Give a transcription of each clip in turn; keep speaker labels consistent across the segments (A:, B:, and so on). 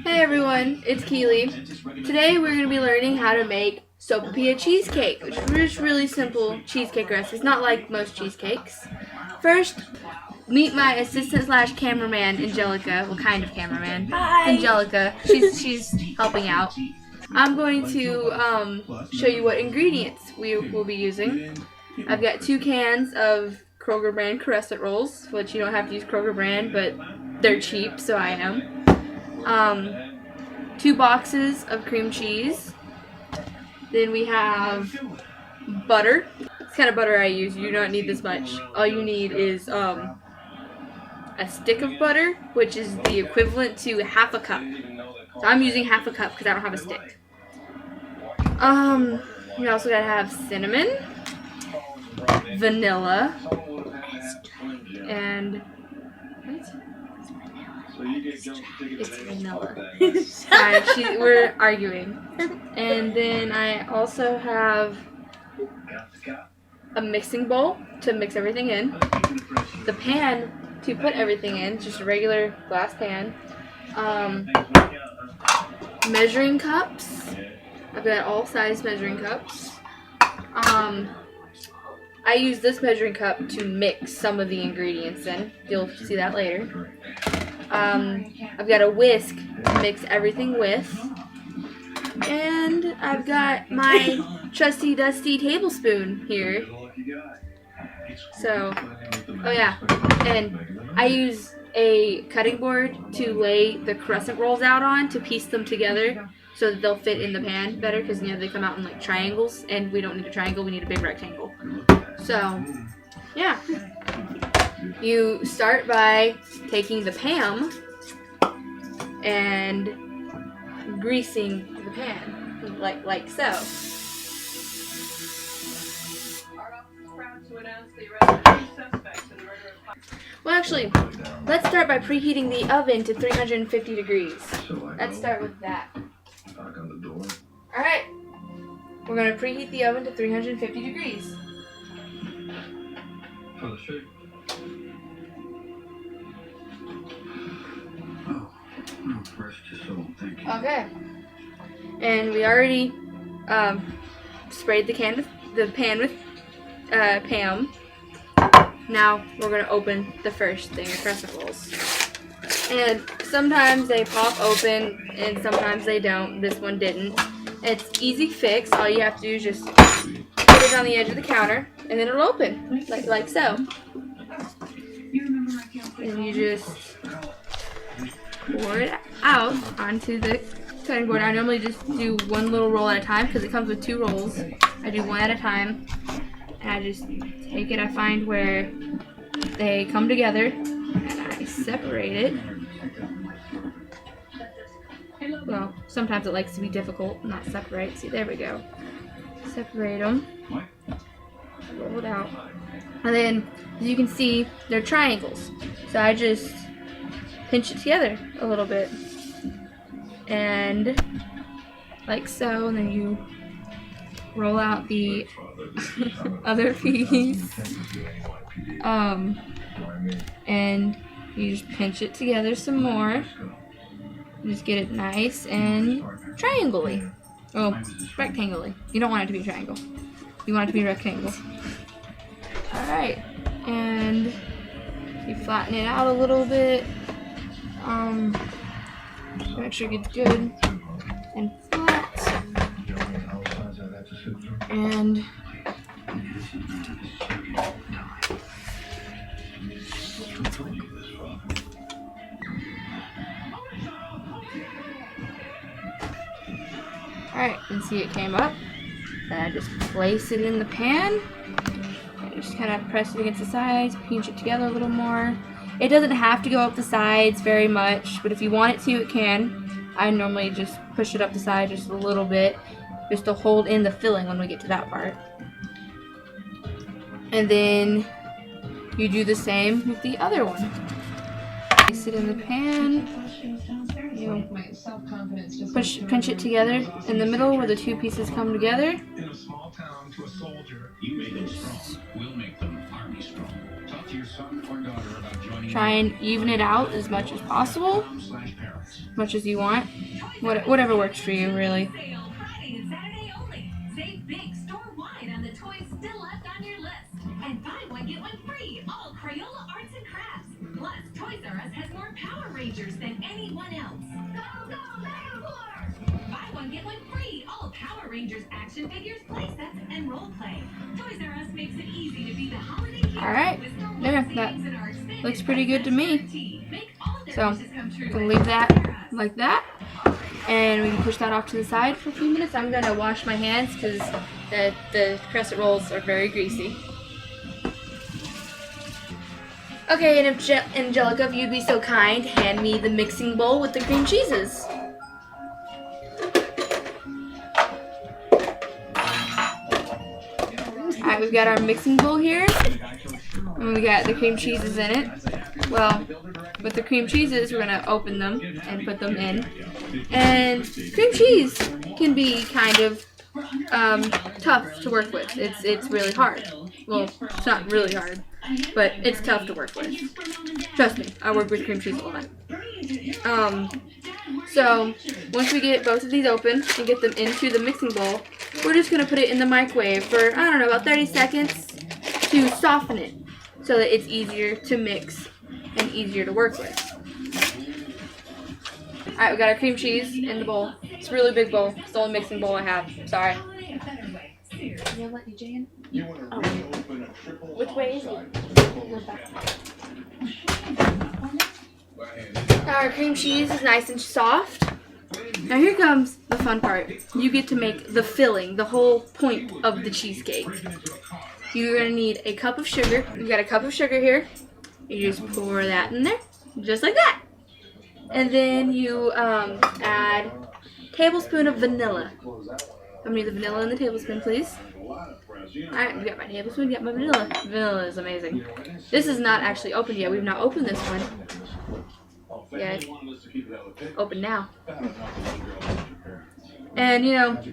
A: Hey everyone, it's Keely. Today we're going to be learning how to make Sopapilla Cheesecake, which is just really simple cheesecake recipe. It's not like most cheesecakes. First, meet my assistant slash cameraman, Angelica. Well, kind of cameraman.
B: Hi.
A: Angelica. She's helping out. I'm going to show you what ingredients we will be using. I've got 2 cans of Kroger brand crescent rolls, which you don't have to use Kroger brand, but they're cheap, so I am. 2 boxes of cream cheese. Then we have butter. It's kind of butter I use. You don't need this much. All you need is a stick of butter, which is the equivalent to half a cup. So I'm using half a cup because I don't have a stick. You also gotta have cinnamon, vanilla, and it's vanilla. Sorry, we're arguing. And then I also have a mixing bowl to mix everything in. The pan to put everything in, just a regular glass pan. Measuring cups. I've got all size measuring cups. I use this measuring cup to mix some of the ingredients in. You'll see that later. I've got a whisk to mix everything with. And I've got my trusty dusty tablespoon here. So, oh yeah, and I use a cutting board to lay the crescent rolls out on to piece them together so that they'll fit in the pan better, because you know they come out in like triangles, and we don't need a triangle, we need a big rectangle. So, yeah. You start by taking the pan and greasing the pan, like so. Well, actually, let's start by preheating the oven to 350 degrees. Let's start with that. Alright, we're going to preheat the oven to 350 degrees. Okay, and we already sprayed the pan with Pam. Now we're going to open the first thing of crescent rolls. And sometimes they pop open and sometimes they don't. This one didn't. It's easy fix. All you have to do is just put it on the edge of the counter and then it'll open, like so. And you just pour it out onto the cutting board. I normally just do one little roll at a time because it comes with 2 rolls. I do one at a time. And I just take it, I find where they come together, and I separate it. Well, sometimes it likes to be difficult, not separate. See, there we go. Separate them. Roll it out. And then, as you can see, they're triangles. So I just pinch it together a little bit. And like so, and then you roll out the other piece, and you just pinch it together some more. Just get it nice and triangle-y. Oh, rectangle-y. You don't want it to be a triangle. You want it to be a rectangle. Alright, and you flatten it out a little bit. Make sure it gets good and flat. And alright, and see it came up. Then I just place it in the pan and just kind of press it against the sides, pinch it together a little more. It doesn't have to go up the sides very much, but if you want it to, it can. I normally just push it up the side just a little bit, just to hold in the filling when we get to that part. And then you do the same with the other one. Place it in the pan. You pinch it together in the middle where the 2 pieces come together. Try and even it out as much as possible. much as you want. Whatever works for you, really.
B: And buy one, get one free. All Crayola arts and crafts. Plus, Toys R Us has more Power Rangers than anyone else. Go, go, Megazord! Buy one, get one free. All Power Rangers action figures, playsets, and role play. Toys R Us makes it easy to be the holiday hero.
A: Alright, there, that looks pretty good to me. So, we'll leave that like that. And we can push that off to the side for a few minutes. I'm going to wash my hands because the crescent rolls are very greasy. Okay, and if Angelica, if you'd be so kind, hand me the mixing bowl with the cream cheeses. Alright, we've got our mixing bowl here. And we got the cream cheeses in it. Well, with the cream cheeses, we're going to open them and put them in. And cream cheese can be kind of tough to work with. It's really hard. Well, it's not really hard, but it's tough to work with. Trust me, I work with cream cheese a lot. So once we get both of these open and get them into the mixing bowl, we're just gonna put it in the microwave for, I don't know, about 30 seconds to soften it so that it's easier to mix and easier to work with. Alright, we got our cream cheese in the bowl. It's a really big bowl. It's the only mixing bowl I have. Sorry. You'll let DJ in? Oh. Which way is it? Now our cream cheese is nice and soft. Now here comes the fun part. You get to make the filling, the whole point of the cheesecake. You're going to need a cup of sugar. You've got a cup of sugar here. You just pour that in there, just like that. And then you add a tablespoon of vanilla. I'm going to need the vanilla in the tablespoon, please. Alright, we got my tablespoon, we got my vanilla. Vanilla is amazing. This is not actually opened yet. We've not opened this one. Yeah, open now. And, you know, I'm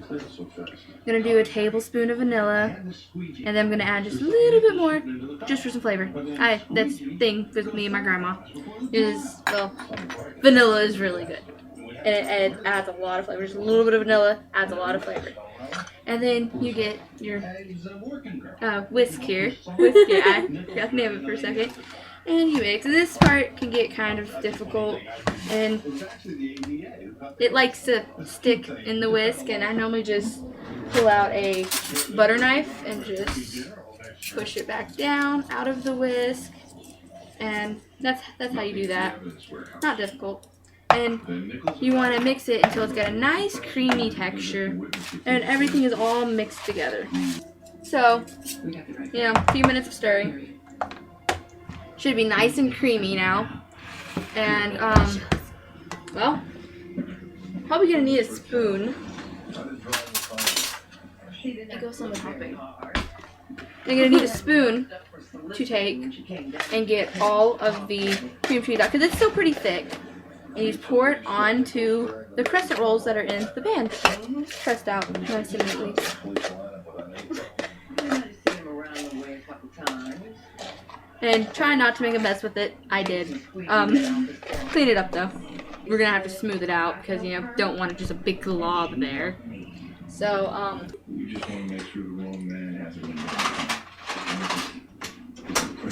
A: going to do a tablespoon of vanilla. And then I'm going to add just a little bit more, just for some flavor. That's the thing with me and my grandma. Well, vanilla is really good. And it adds a lot of flavor. Just a little bit of vanilla adds a lot of flavor. And then you get your whisk here. I forgot to name it for a second. And you mix. And this part can get kind of difficult. And it likes to stick in the whisk. And I normally just pull out a butter knife and just push it back down out of the whisk. And that's how you do that. Not difficult. And you want to mix it until it's got a nice creamy texture and everything is all mixed together. So, you know, a few minutes of stirring. Should be nice and creamy now. And, well, probably going to need a spoon. It goes on the topping. You're going to need a spoon to take and get all of the cream cheese out because it's still pretty thick. And you just pour it onto the crescent rolls that are in the pan. Pressed out nice and neatly. And try not to make a mess with it. I did. Clean it up though. We're gonna have to smooth it out because, you know, don't want it just a big glob there. So,
C: You just want to make sure the wrong man has it.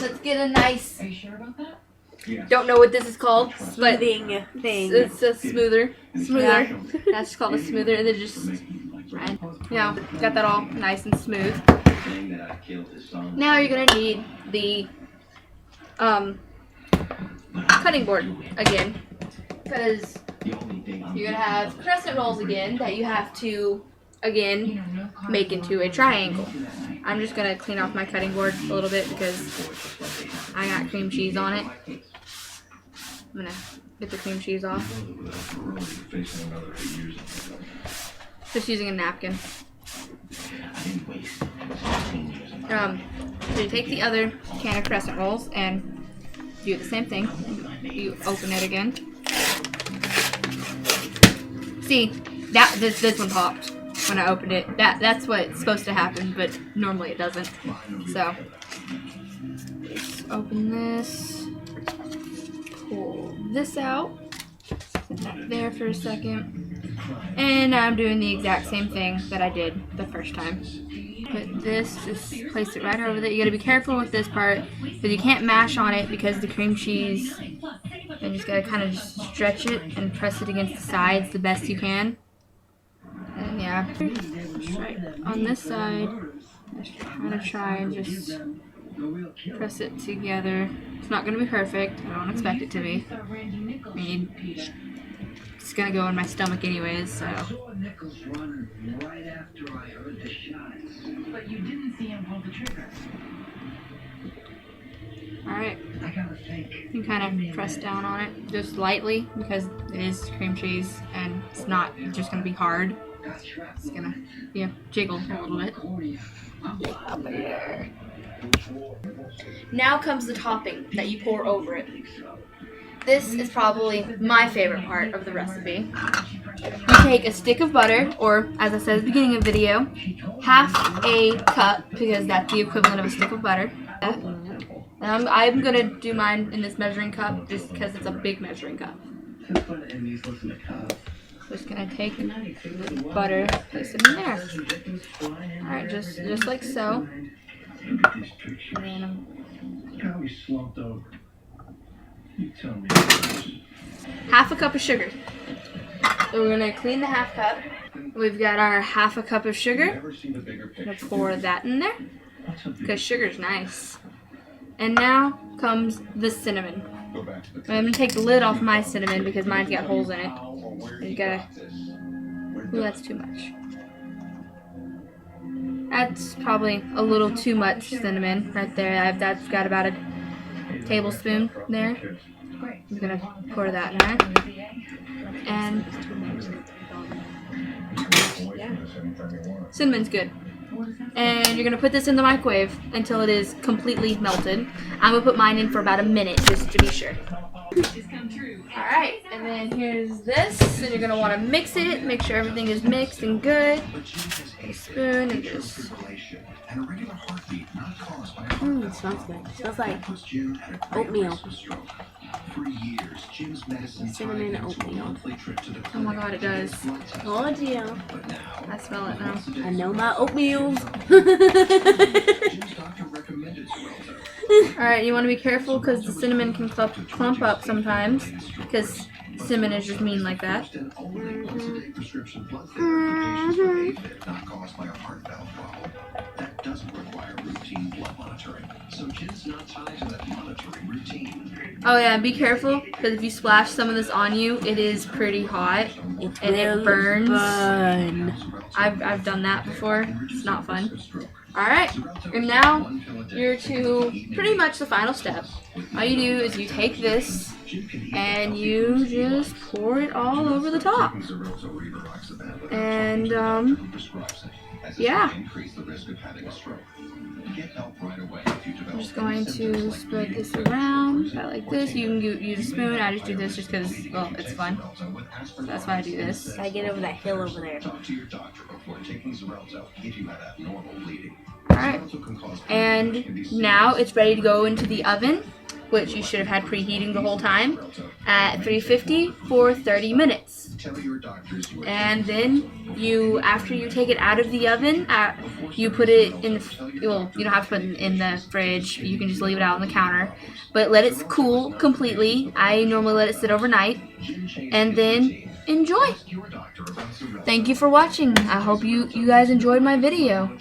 A: let's get a nice.
B: Are you sure about that?
C: Yeah.
A: Don't know what this is called, but
D: Thing.
A: it's a smoother. Yeah, that's just called a smoother, and then just, right, you know, got that all nice and smooth. Now you're gonna need the cutting board again, because you're gonna have crescent rolls again that you have to again make into a triangle. I'm just gonna clean off my cutting board a little bit because I got cream cheese on it. I'm gonna get the cream cheese off. Just using a napkin. So you take the other can of crescent rolls and do the same thing. You open it again. See, this one popped when I opened it. That's what's supposed to happen, but normally it doesn't. So just open this. Pull this out. that there for a second. And now I'm doing the exact same thing that I did the first time. Put this, just place it right over there. You gotta be careful with this part because you can't mash on it because the cream cheese. And you just gotta kind of just stretch it and press it against the sides the best you can. And yeah, just right on this side, I'm gonna try and just press it together. It's not gonna be perfect. I don't expect it to be. I mean, it's gonna go in my stomach anyways, so. Alright, you kind of press down on it just lightly because it is cream cheese and it's not just going to be hard. It's going to jiggle a little bit. Now comes the topping that you pour over it. This is probably my favorite part of the recipe. You take a stick of butter, or as I said at the beginning of the video, half a cup, because that's the equivalent of a stick of butter. And I'm going to do mine in this measuring cup just because it's a big measuring cup. Just going to take the butter, place it in there. Alright, just like so. And half a cup of sugar. So we're going to clean the half cup. We've got our half a cup of sugar. I'm going to pour that in there because sugar's nice. And now comes the cinnamon. I'm going to take the lid off my cinnamon because mine's got holes in it. You gotta... Ooh, that's too much. That's probably a little too much cinnamon right there. That's got about a tablespoon there. I'm going to pour that in there. And cinnamon's good. And you're going to put this in the microwave until it is completely melted. I'm going to put mine in for about a minute just to be sure. Alright, and then here's this. And you're going to want to mix it, make sure everything is mixed and good. Take a spoon and just...
D: It smells good. It smells like oatmeal. Cinnamon oatmeal.
A: Oh my god, it does.
D: Oh dear.
A: I smell it now.
D: I know my oatmeal.
A: Alright, you want to be careful because the cinnamon can clump up sometimes because cinnamon is just mean like that. Oh yeah, be careful because if you splash some of this on you, it is pretty hot and it burns. I've done that before. It's not fun. Alright, and now you're to pretty much the final step. All you do is you take this and you just pour it all over the top. And yeah. I'm just going to spread this around about like this. You can use a spoon. I just do this just because, well, it's fun. So that's why I do this.
D: I get over that hill over there.
A: Alright. And now it's ready to go into the oven, which you should have had preheating the whole time, at 350 for 30 minutes. And then after you take it out of the oven, you put it in the, well, you don't have to put it in the fridge. You can just leave it out on the counter. But let it cool completely. I normally let it sit overnight. And then enjoy. Thank you for watching. I hope you guys enjoyed my video.